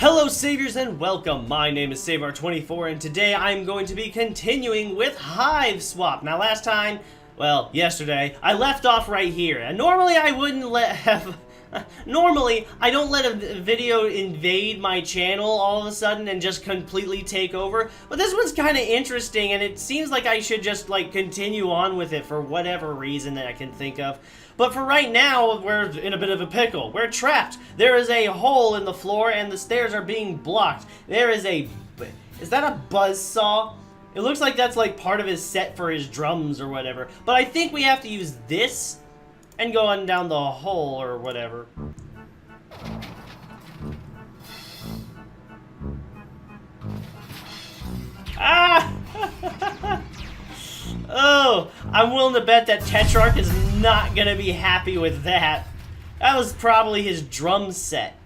Hello Saviors and welcome, my name is Seivar24 and today I'm going to be continuing with HiveSwap. Now last time, well yesterday, I left off right here and normally I wouldn't normally I don't let a video invade my channel all of a sudden and just completely take over, but this one's kind of interesting and it seems like I should just like continue on with it for whatever reason that I can think of. But for right now, we're in a bit of a pickle. We're trapped. There is a hole in the floor and the stairs are being blocked. There is a... Is that a buzzsaw? It looks like that's like part of his set for his drums or whatever. But I think we have to use this and go on down the hole or whatever. Ah! Oh, I'm willing to bet that Tetrarch is not gonna be happy with that. That was probably his drum set,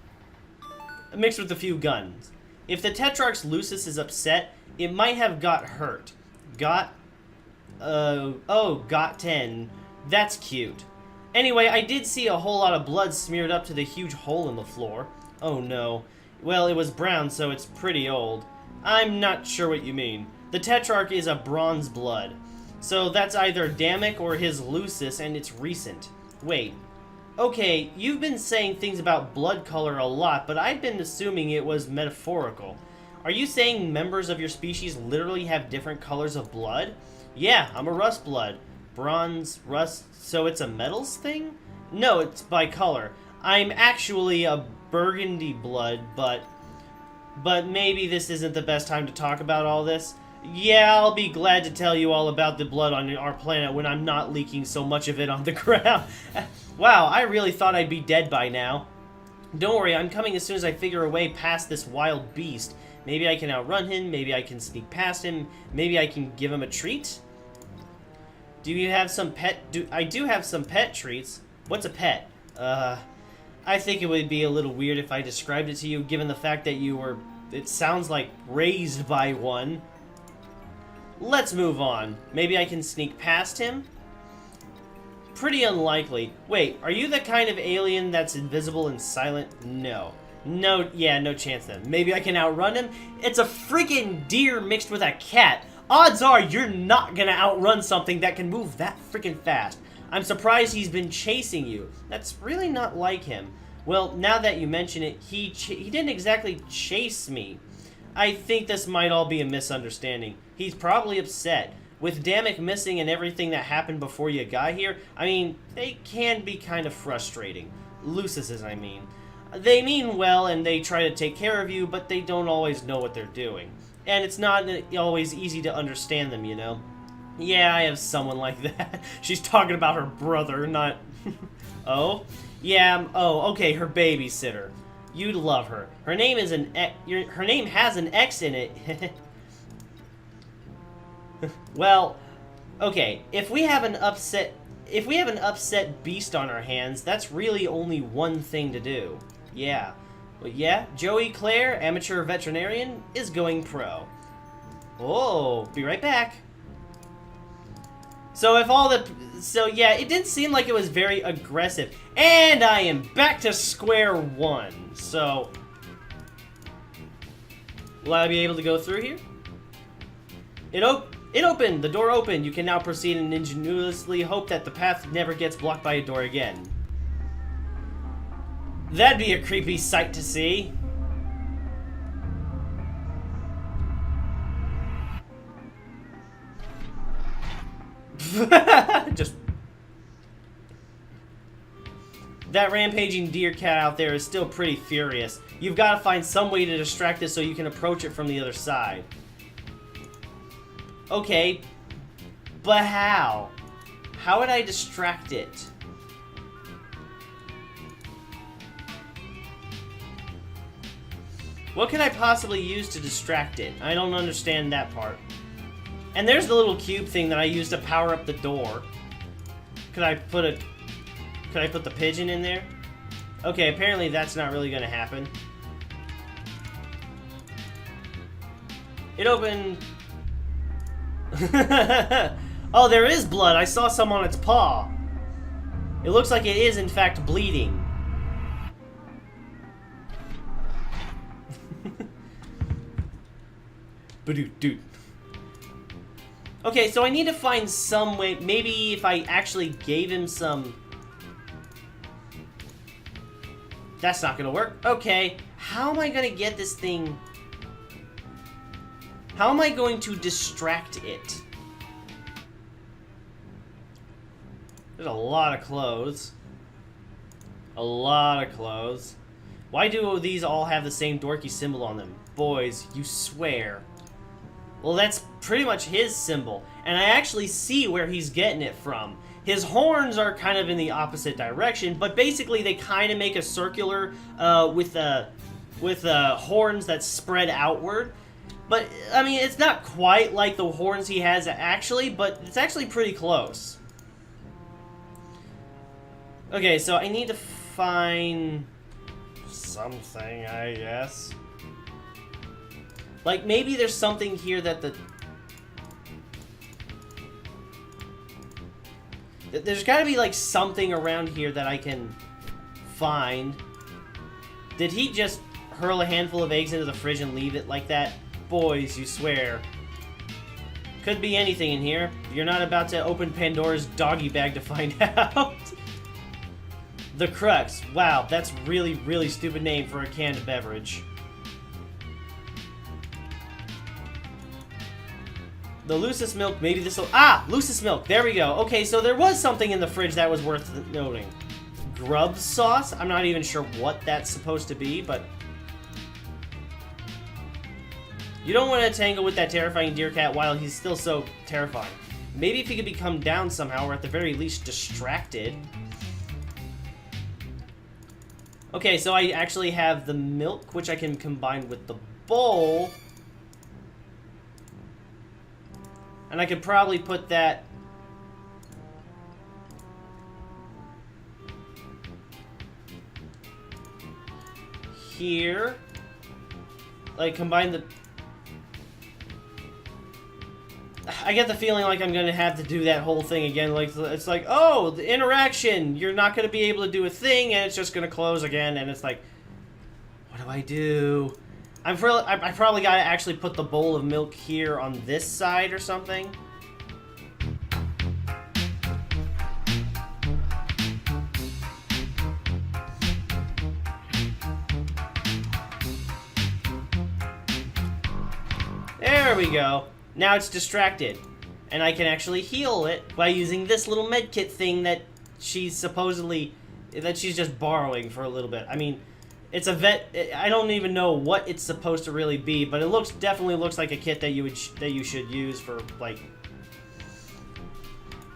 mixed with a few guns. If the Tetrarch's Lucis is upset, it might have got hurt. Got 10. That's cute. Anyway, I did see a whole lot of blood smeared up to the huge hole in the floor. Oh no. Well, it was brown, so it's pretty old. I'm not sure what you mean. The Tetrarch is a bronze blood. So that's either Damek or his Lucis, and it's recent. Wait. Okay, you've been saying things about blood color a lot, but I've been assuming it was metaphorical. Are you saying members of your species literally have different colors of blood? Yeah, I'm a rust blood. Bronze, rust, so it's a metals thing? No, it's by color. I'm actually a burgundy blood, but maybe this isn't the best time to talk about all this. Yeah, I'll be glad to tell you all about the blood on our planet when I'm not leaking so much of it on the ground. Wow, I really thought I'd be dead by now. Don't worry, I'm coming as soon as I figure a way past this wild beast. Maybe I can outrun him, maybe I can sneak past him, maybe I can give him a treat? Do you have some pet... I do have some pet treats. What's a pet? I think it would be a little weird if I described it to you, given the fact that you were... It sounds like raised by one. Let's move on. Maybe I can sneak past him? Pretty unlikely. Wait, are you the kind of alien that's invisible and silent? No. No, yeah, no chance then. Maybe I can outrun him? It's a freaking deer mixed with a cat. Odds are you're not gonna outrun something that can move that freaking fast. I'm surprised he's been chasing you. That's really not like him. Well, now that you mention it, he didn't exactly chase me. I think this might all be a misunderstanding. He's probably upset. With Damek missing and everything that happened before you got here, I mean, they can be kind of frustrating. Lucises, I mean. They mean well and they try to take care of you, but they don't always know what they're doing. And it's not always easy to understand them, you know? Yeah, I have someone like that. She's talking about her brother, not... Oh? Yeah, oh, okay, her babysitter. You'd love her. Her name is her name has an X in it. Well, okay, if we have an upset beast on our hands, that's really only one thing to do. Yeah. Well, yeah, Joey Claire, amateur veterinarian, is going pro. Oh, be right back. So yeah, it didn't seem like it was very aggressive. And I am back to square one. So, will I be able to go through here? It opened! The door opened! You can now proceed and ingenuously hope that the path never gets blocked by a door again. That'd be a creepy sight to see. Just... That rampaging deer cat out there is still pretty furious. You've got to find some way to distract it so you can approach it from the other side. Okay, but how? How would I distract it? What could I possibly use to distract it? I don't understand that part. And there's the little cube thing that I used to power up the door. Could I put the pigeon in there? Okay, apparently that's not really gonna happen. It opened... Oh, there is blood. I saw some on its paw. It looks like it is, in fact, bleeding. Ba-doot-doot. Okay, so I need to find some way. Maybe if I actually gave him some... That's not gonna work. Okay, how am I gonna get this thing... How am I going to distract it? There's a lot of clothes. A lot of clothes. Why do these all have the same dorky symbol on them? Boys, you swear. Well, that's pretty much his symbol. And I actually see where he's getting it from. His horns are kind of in the opposite direction, but basically they kind of make a circular with horns that spread outward. But, I mean, it's not quite like the horns he has actually, but it's actually pretty close. Okay, so I need to find something, I guess. Like, maybe there's something here that there's gotta be, like, something around here that I can find. Did he just hurl a handful of eggs into the fridge and leave it like that? Boys, you swear. Could be anything in here. You're not about to open Pandora's doggy bag to find out. The Crux. Wow, that's really, really stupid name for a canned beverage. The loosest milk, maybe this will... Ah! Loosest milk, there we go. Okay, so there was something in the fridge that was worth noting. Grub sauce? I'm not even sure what that's supposed to be, but... You don't want to tangle with that terrifying deer cat while he's still so terrifying. Maybe if he could be calmed down somehow, or at the very least distracted. Okay, so I actually have the milk, which I can combine with the bowl. And I could probably put that... here. Like, combine the... I get the feeling like I'm gonna have to do that whole thing again. Like, it's like, oh, the interaction. You're not gonna be able to do a thing, and it's just gonna close again. And it's like, what do I do? I probably gotta actually put the bowl of milk here on this side or something. There we go. Now it's distracted, and I can actually heal it by using this little medkit thing that she's just borrowing for a little bit. I mean, it's a vet. I don't even know what it's supposed to really be, but it definitely looks like a kit that you should use for like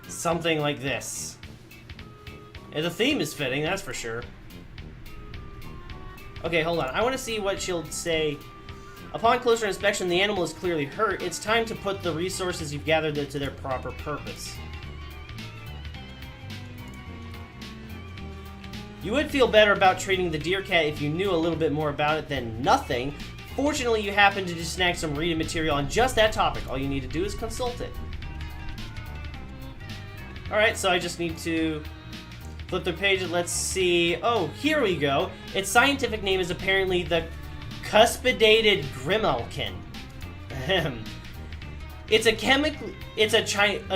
something like this. And the theme is fitting, that's for sure. Okay, hold on. I want to see what she'll say. Upon closer inspection, the animal is clearly hurt. It's time to put the resources you've gathered to their proper purpose. You would feel better about treating the deer cat if you knew a little bit more about it than nothing. Fortunately, you happen to just snag some reading material on just that topic. All you need to do is consult it. Alright, so I just need to flip the page and let's see. Oh, here we go. Its scientific name is apparently the cuspidated grimalkin. It's a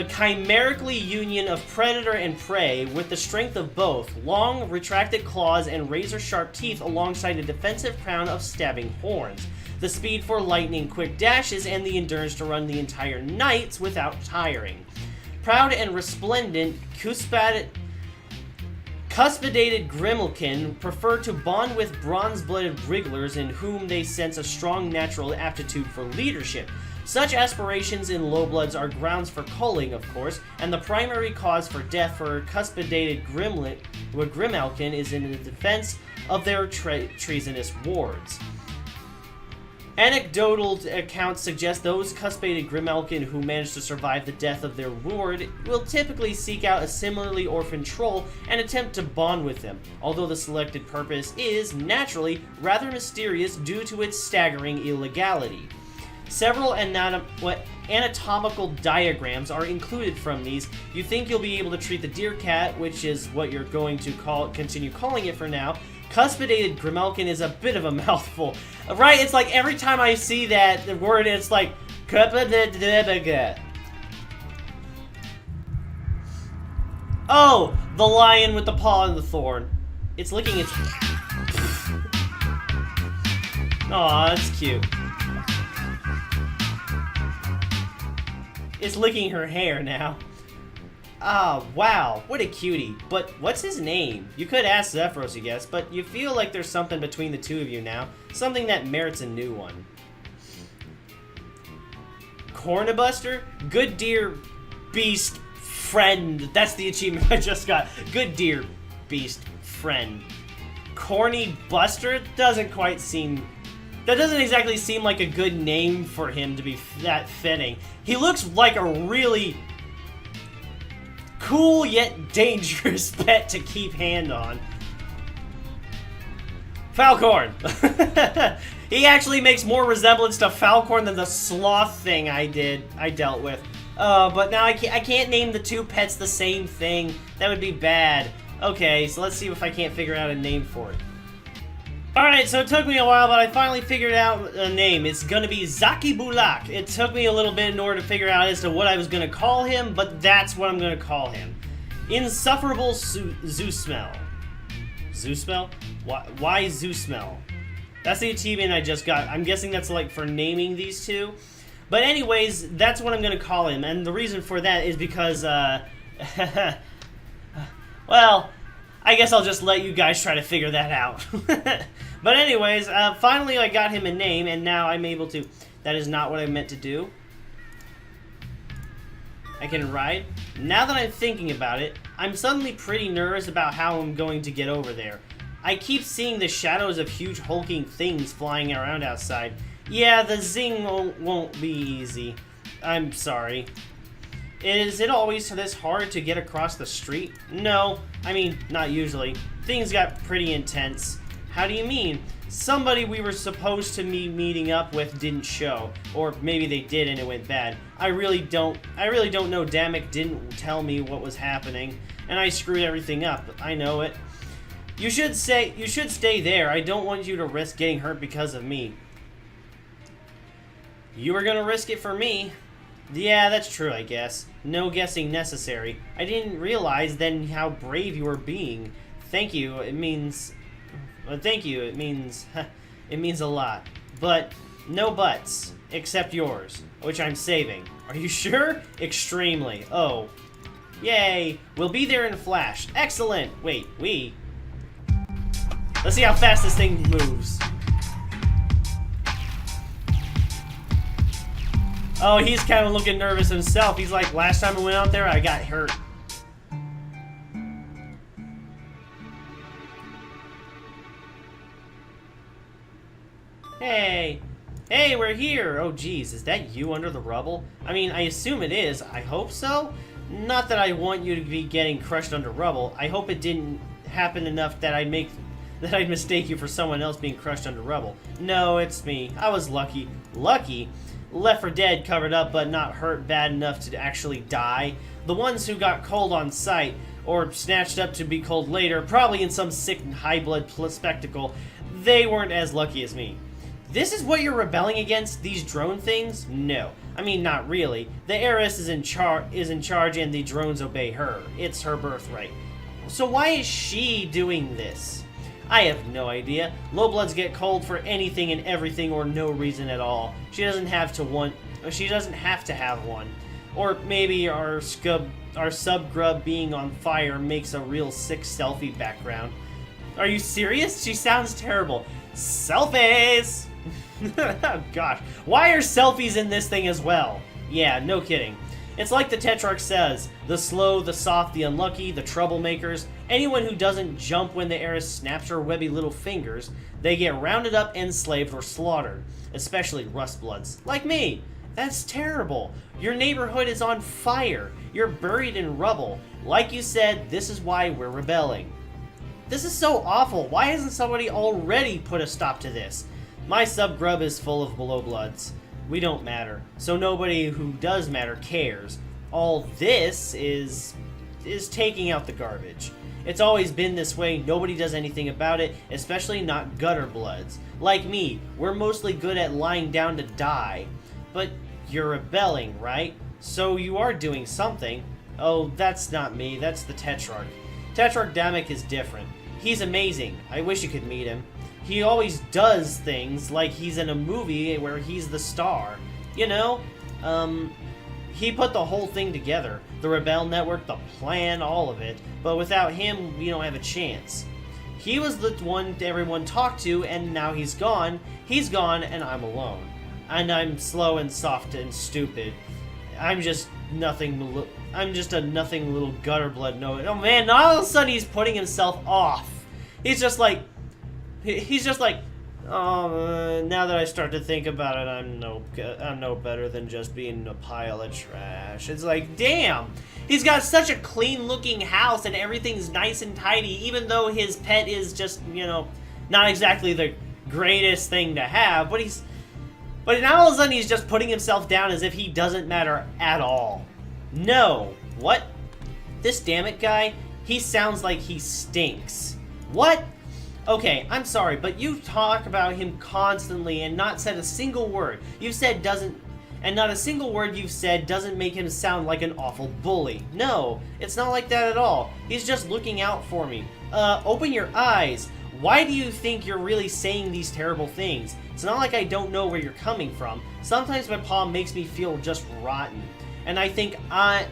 chimerically union of predator and prey with the strength of both, long, retracted claws and razor-sharp teeth alongside a defensive crown of stabbing horns, the speed for lightning-quick dashes, and the endurance to run the entire nights without tiring. Proud and resplendent, cuspidated grimalkin prefer to bond with bronze-blooded wrigglers in whom they sense a strong natural aptitude for leadership. Such aspirations in lowbloods are grounds for culling, of course, and the primary cause for death for cuspidated grimalkin is in the defense of their treasonous wards. Anecdotal accounts suggest those cuspidated grimalkin who manage to survive the death of their ward will typically seek out a similarly orphaned troll and attempt to bond with them, although the selected purpose is, naturally, rather mysterious due to its staggering illegality. Several anatomical diagrams are included from these. You think you'll be able to treat the deer cat, which is what you're going to continue calling it for now. Cuspidated grimalkin is a bit of a mouthful. Right? It's like every time I see that the word, it's like, Oh, the lion with the paw and the thorn. It's licking its... Aw, that's cute. It's licking her hair now. Ah, wow, what a cutie. But what's his name? You could ask Xefros, I guess, but you feel like there's something between the two of you now. Something that merits a new one. Cornabuster? Good dear beast friend. That's the achievement I just got. Good dear beast friend. Corny Buster? Doesn't quite seem... That doesn't exactly seem like a good name for him to be that fitting. He looks like a really cool yet dangerous pet to keep hand on. Falcorn! He actually makes more resemblance to Falcorn than the sloth thing I dealt with. But now I can't name the two pets the same thing. That would be bad. Okay, so let's see if I can't figure out a name for it. Alright, so it took me a while, but I finally figured out a name. It's gonna be Zaki Bulak. It took me a little bit in order to figure out as to what I was gonna call him, but that's what I'm gonna call him. Insufferable Zoosmell. Zoosmell? Why Zoosmell? That's the achievement I just got. I'm guessing that's like for naming these two. But anyways, that's what I'm gonna call him, and the reason for that is because, well, I guess I'll just let you guys try to figure that out. But anyways, finally I got him a name, and now I'm able to... That is not what I meant to do. I can ride. Now that I'm thinking about it, I'm suddenly pretty nervous about how I'm going to get over there. I keep seeing the shadows of huge hulking things flying around outside. Yeah, the zing won't be easy. I'm sorry. Is it always this hard to get across the street? No, I mean, not usually. Things got pretty intense. How do you mean? Somebody we were supposed to be meeting up with didn't show. Or maybe they did and it went bad. I really don't know. Damek didn't tell me what was happening, and I screwed everything up. I know it. You should stay there. I don't want you to risk getting hurt because of me. You were gonna risk it for me. Yeah, that's true, I guess. No guessing necessary. I didn't realize then how brave you were being. Thank you. It means... thank you. It means... it means a lot. But no buts. Except yours. Which I'm saving. Are you sure? Extremely. Oh. Yay. We'll be there in a flash. Excellent. Wait, we? Let's see how fast this thing moves. Oh, he's kind of looking nervous himself. He's like, last time I went out there, I got hurt. Hey. Hey, we're here. Oh, geez. Is that you under the rubble? I mean, I assume it is. I hope so. Not that I want you to be getting crushed under rubble. I hope it didn't happen enough that I'd mistake you for someone else being crushed under rubble. No, it's me. I was lucky. Lucky? Left for dead, covered up, but not hurt bad enough to actually die. The ones who got cold on sight, or snatched up to be cold later, probably in some sick and high-blood spectacle, they weren't as lucky as me. This is what you're rebelling against? These drone things? No. I mean, not really. The heiress is in charge and the drones obey her. It's her birthright. So why is she doing this? I have no idea. Low bloods get cold for anything and everything or no reason at all. She doesn't have to have one. Or maybe our sub-grub being on fire makes a real sick selfie background. Are you serious? She sounds terrible. Selfies! Oh gosh. Why are selfies in this thing as well? Yeah, no kidding. It's like the Tetrarch says, the slow, the soft, the unlucky, the troublemakers, anyone who doesn't jump when the heiress snaps her webby little fingers, they get rounded up, enslaved, or slaughtered. Especially rustbloods. Like me. That's terrible. Your neighborhood is on fire. You're buried in rubble. Like you said, this is why we're rebelling. This is so awful. Why hasn't somebody already put a stop to this? My sub-grub is full of below-bloods. We don't matter. So nobody who does matter cares. All this is taking out the garbage. It's always been this way. Nobody does anything about it, especially not gutter bloods. Like me, we're mostly good at lying down to die. But you're rebelling, right? So you are doing something. Oh, that's not me. That's the Tetrarch. Tetrarch Damek is different. He's amazing. I wish you could meet him. He always does things like he's in a movie where he's the star. You know? He put the whole thing together. The Rebel Network, the plan, all of it. But without him, we don't have a chance. He was the one everyone talked to, and now he's gone. He's gone, and I'm alone. And I'm slow and soft and stupid. I'm just nothing. I'm just a nothing little gutter blood. No, oh man! All of a sudden he's putting himself off. He's just like, oh. Now that I start to think about it, I'm no better than just being a pile of trash. It's like, damn. He's got such a clean-looking house and everything's nice and tidy, even though his pet is just, you know, not exactly the greatest thing to have. But now all of a sudden he's just putting himself down as if he doesn't matter at all. No. What? This Dammit guy, he sounds like he stinks. What? Okay, I'm sorry, but you talk about him constantly and not said a single word. You've said doesn't... And not a single word you've said doesn't make him sound like an awful bully. No, it's not like that at all. He's just looking out for me. Open your eyes. Why do you think you're really saying these terrible things? It's not like I don't know where you're coming from. Sometimes my paw makes me feel just rotten. And I think, am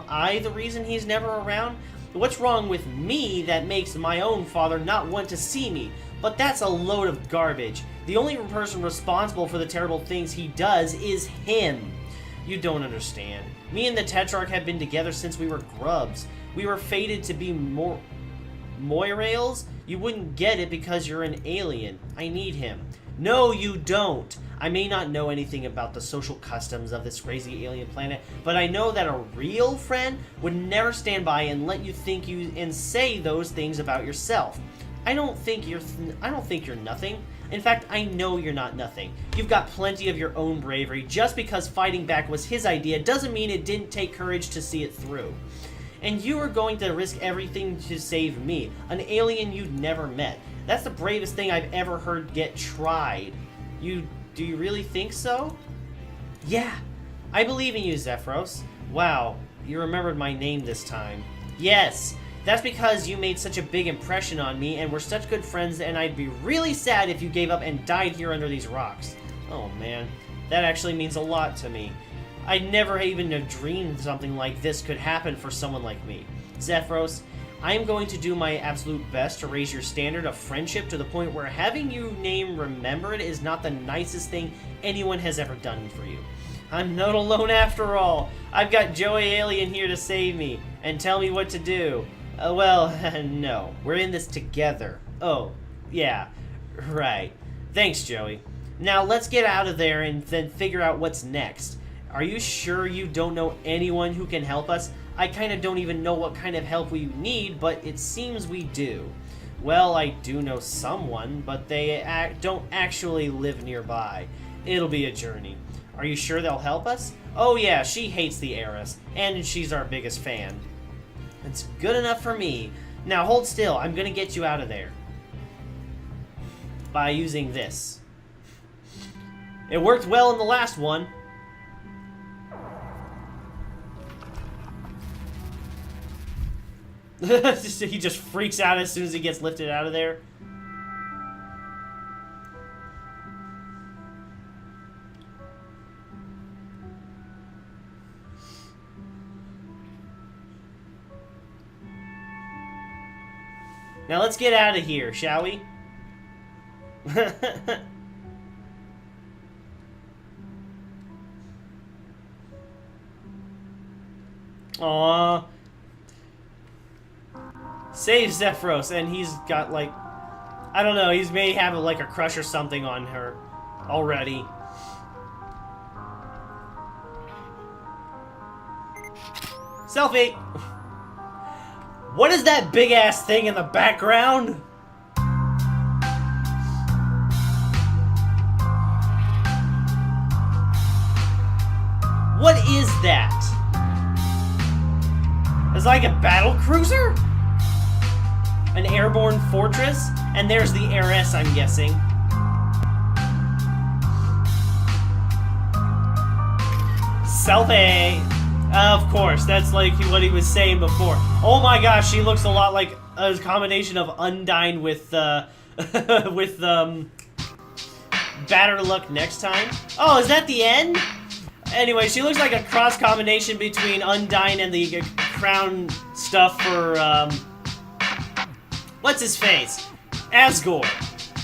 I the reason he's never around? What's wrong with me that makes my own father not want to see me? But that's a load of garbage. The only person responsible for the terrible things he does is him. You don't understand. Me and the Tetrarch have been together since we were grubs. We were fated to be Moirails? You wouldn't get it because you're an alien. I need him. No, you don't. I may not know anything about the social customs of this crazy alien planet, but I know that a real friend would never stand by and let you think and say those things about yourself. I don't think you're nothing. In fact, I know you're not nothing. You've got plenty of your own bravery. Just because fighting back was his idea doesn't mean it didn't take courage to see it through. And you are going to risk everything to save me, an alien you'd never met. That's the bravest thing I've ever heard get tried. Do you really think so? Yeah, I believe in you, Xefros. Wow, you remembered my name this time. Yes, that's because you made such a big impression on me and we're such good friends, and I'd be really sad if you gave up and died here under these rocks. Oh man, that actually means a lot to me. I never even have dreamed something like this could happen for someone like me. Xefros, I am going to do my absolute best to raise your standard of friendship to the point where having your name remembered is not the nicest thing anyone has ever done for you. I'm not alone after all. I've got Joey Alien here to save me and tell me what to do. Well, no. We're in this together. Oh, yeah. Right. Thanks, Joey. Now let's get out of there and then figure out what's next. Are you sure you don't know anyone who can help us? I kind of don't even know what kind of help we need, but it seems we do. Well, I do know someone, but they don't actually live nearby. It'll be a journey. Are you sure they'll help us? Oh yeah, she hates the heiress, and she's our biggest fan. It's good enough for me. Now hold still, I'm gonna get you out of there. By using this. It worked well in the last one. He just freaks out as soon as he gets lifted out of there. Now let's get out of here, shall we? Aww. Save Xefros, and he's got like, I don't know, he's may have like a crush or something on her already. Selfie! What is that big ass thing in the background? What is that? It's like a battle cruiser? An airborne fortress? And there's the heiress, I'm guessing. Selfie! Of course, that's like what he was saying before. Oh my gosh, she looks a lot like a combination of Undyne with, with, Batter Luck Next Time. Oh, is that the end? Anyway, she looks like a cross combination between Undyne and the crown stuff for, what's his face? Asgore.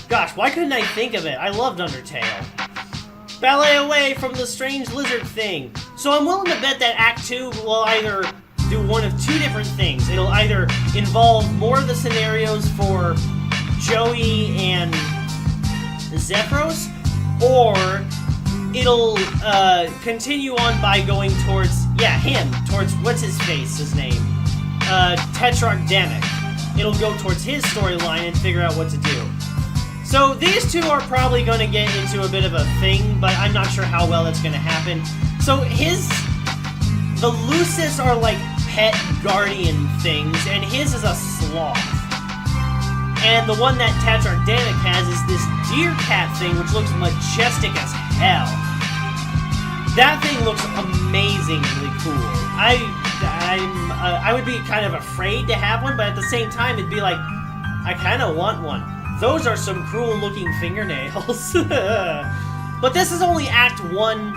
Gosh, why couldn't I think of it? I loved Undertale. Ballet away from the strange lizard thing. So I'm willing to bet that Act 2 will either do one of two different things. It'll either involve more of the scenarios for Joey and Xefros, or it'll continue on by going towards, towards what's-his-face, name? Tetrarch Damek. It'll go towards his storyline and figure out what to do. So these two are probably going to get into a bit of a thing, but I'm not sure how well that's going to happen. So the Lucis are like pet guardian things, and his is a sloth. And the one that Tetrarch Damek has is this deer cat thing, which looks majestic as hell. That thing looks amazingly cool. I would be kind of afraid to have one, but at the same time, it'd be like, I kind of want one. Those are some cruel-looking fingernails. But this is only Act 1,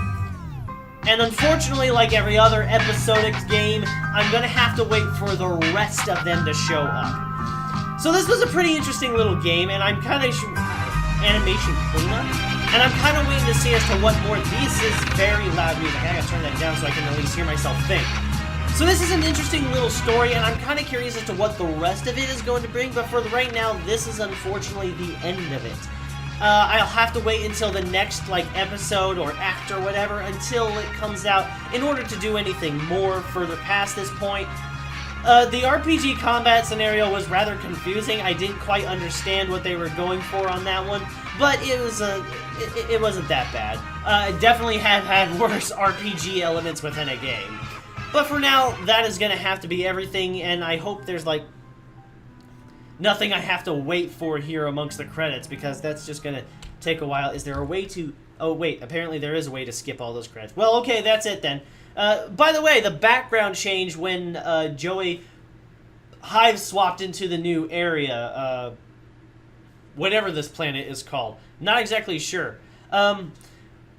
and unfortunately, like every other episodic game, I'm gonna have to wait for the rest of them to show up. So this was a pretty interesting little game, and I'm kind of... animation cleanup? And I'm kind of waiting to see as to what more... This is very loud music. I gotta turn that down so I can at least hear myself think. So this is an interesting little story, and I'm kind of curious as to what the rest of it is going to bring, but for right now, this is unfortunately the end of it. I'll have to wait until the next, episode or act or whatever until it comes out in order to do anything more further past this point. The RPG combat scenario was rather confusing. I didn't quite understand what they were going for on that one, but it wasn't that bad. It definitely had worse RPG elements within a game. But for now, that is going to have to be everything, and I hope there's, nothing I have to wait for here amongst the credits, because that's just going to take a while. Is there a way to... Oh, wait, apparently there is a way to skip all those credits. Well, okay, that's it then. By the way, the background changed when Joey Hive-swapped into the new area, whatever this planet is called. Not exactly sure.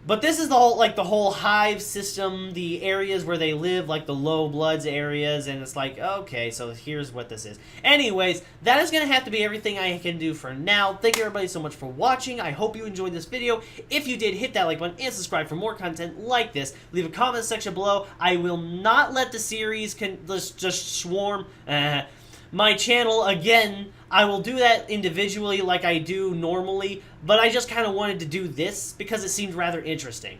But this is the whole Hive system, the areas where they live, like the low bloods areas, and it's like, okay, so here's what this is. Anyways, that is going to have to be everything I can do for now. Thank you everybody so much for watching. I hope you enjoyed this video. If you did, hit that like button and subscribe for more content like this. Leave a comment section below. I will not let the series just swarm my channel again. I will do that individually like I do normally, but I just kind of wanted to do this because it seemed rather interesting.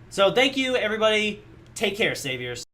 So thank you, everybody. Take care, Saviors.